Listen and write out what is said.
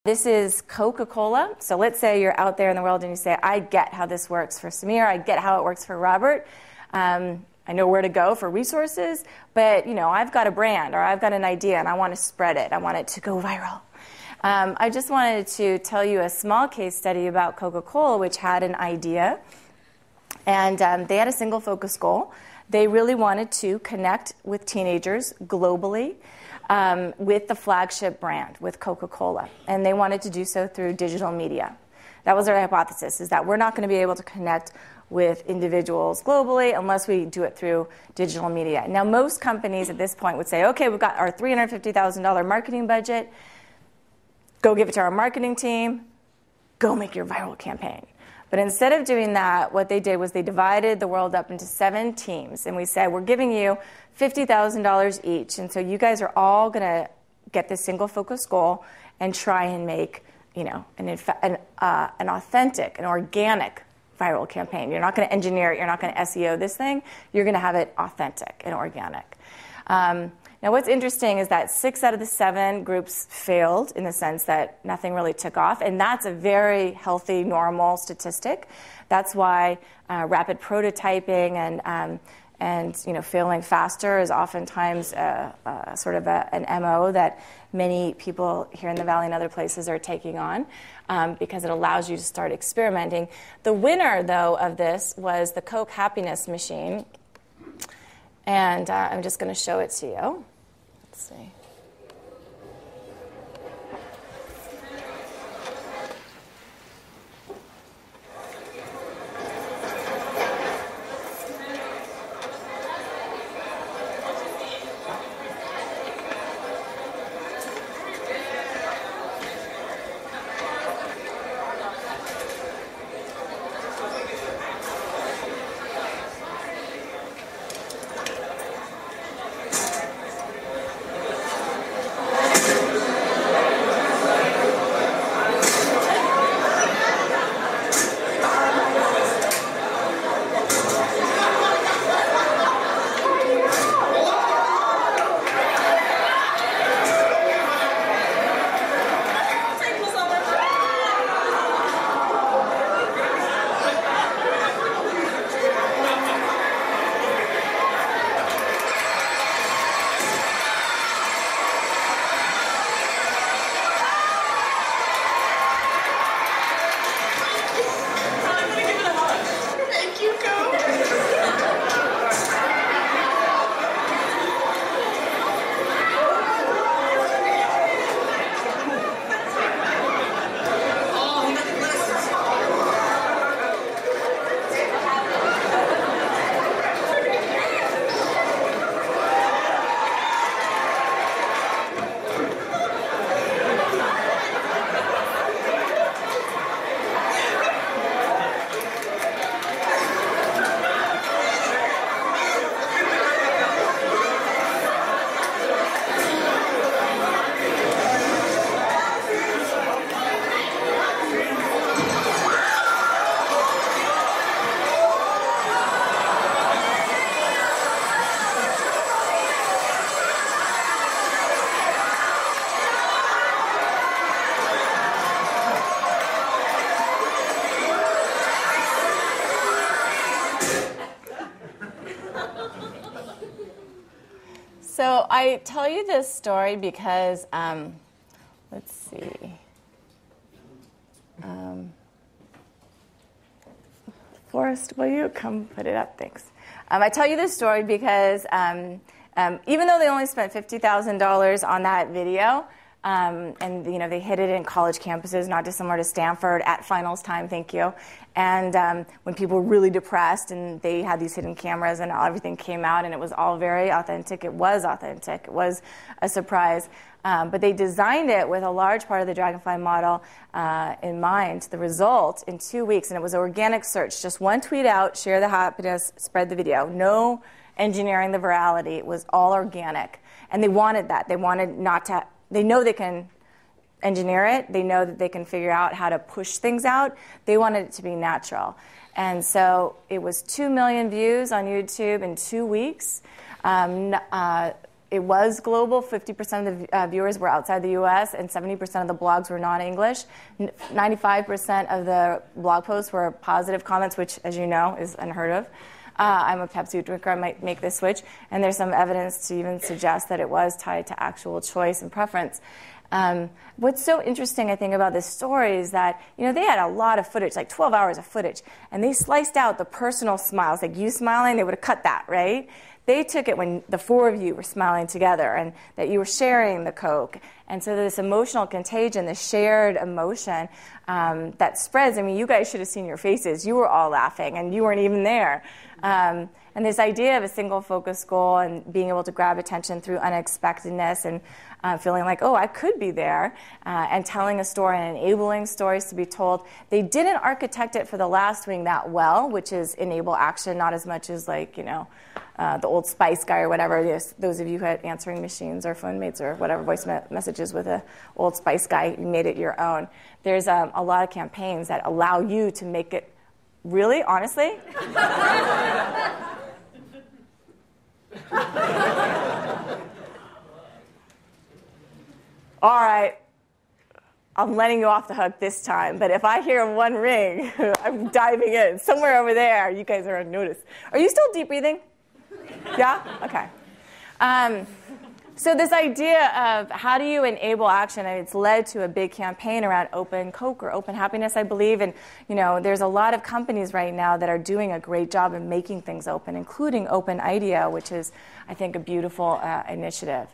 This is Coca-Cola. So let's say you're out there in the world and you say, I get how this works for Samir. I get how it works for Robert. I know where to go for resources. But, I've got a brand or I've got an idea and I want to spread it. I want it to go viral. I just wanted to tell you a small case study about Coca-Cola, which had an idea. And they had a single focus goal. They really wanted to connect with teenagers globally. With the flagship brand, with Coca-Cola. And they wanted to do so through digital media. That was their hypothesis, is that we're not going to be able to connect with individuals globally unless we do it through digital media. Now, most companies at this point would say, okay, we've got our $350,000 marketing budget. Go give it to our marketing team. Go make your viral campaign. But instead of doing that, what they did was they divided the world up into 7 teams. And we said, we're giving you $50,000 each. And so you guys are all going to get this single focus goal and try and make an authentic, an organic viral campaign. You're not going to engineer it. You're not going to SEO this thing. You're going to have it authentic and organic. Now, what's interesting is that 6 out of the 7 groups failed in the sense that nothing really took off. And that's a very healthy, normal statistic. That's why rapid prototyping and failing faster is oftentimes sort of an MO that many people here in the Valley and other places are taking on because it allows you to start experimenting. The winner, though, of this was the Coke Happiness Machine. And I'm just going to show it to you. Let's see. So I tell you this story because, let's see. Forrest, will you come put it up? Thanks. I tell you this story because even though they only spent $50,000 on that video, and they hit it in college campuses, not dissimilar to Stanford at finals time, thank you. And when people were really depressed and they had these hidden cameras and everything came out and it was all very authentic. It was authentic. It was a surprise. But they designed it with a large part of the Dragonfly model in mind, the result, in 2 weeks. And it was an organic search. Just one tweet out, share the happiness, spread the video. No engineering the virality. It was all organic. And they wanted that. They wanted not to... They know they can engineer it. They know that they can figure out how to push things out. They wanted it to be natural. And so it was 2 million views on YouTube in 2 weeks. it was global. 50% of the viewers were outside the US, and 70% of the blogs were non-English. 95% of the blog posts were positive comments, which, as you know, is unheard of. I'm a Pepsi drinker. I might make this switch. And there's some evidence to even suggest that it was tied to actual choice and preference. What's so interesting, I think, about this story is that, they had a lot of footage, like 12 hours of footage, and they sliced out the personal smiles, like you smiling, they would have cut that, right? They took it when the four of you were smiling together and that you were sharing the Coke. And so this emotional contagion, the shared emotion that spreads. I mean, you guys should have seen your faces. You were all laughing, and you weren't even there. And this idea of a single focus goal and being able to grab attention through unexpectedness and feeling like, oh, I could be there, and telling a story and enabling stories to be told. They didn't architect it for the last wing that well, which is enable action, not as much as like, the Old Spice guy or whatever. Those of you who had answering machines or phone mates or whatever voice messages with a Old Spice guy, you made it your own. There's a lot of campaigns that allow you to make it really, honestly. All right, I'm letting you off the hook this time, but if I hear one ring, I'm diving in. Somewhere over there, you guys are on notice. Are you still deep breathing? Yeah? Okay. So this idea of how do you enable action, and it's led to a big campaign around open Coke or open happiness, I believe. And, there's a lot of companies right now that are doing a great job of making things open, including Open IDEO, which is, I think, a beautiful initiative.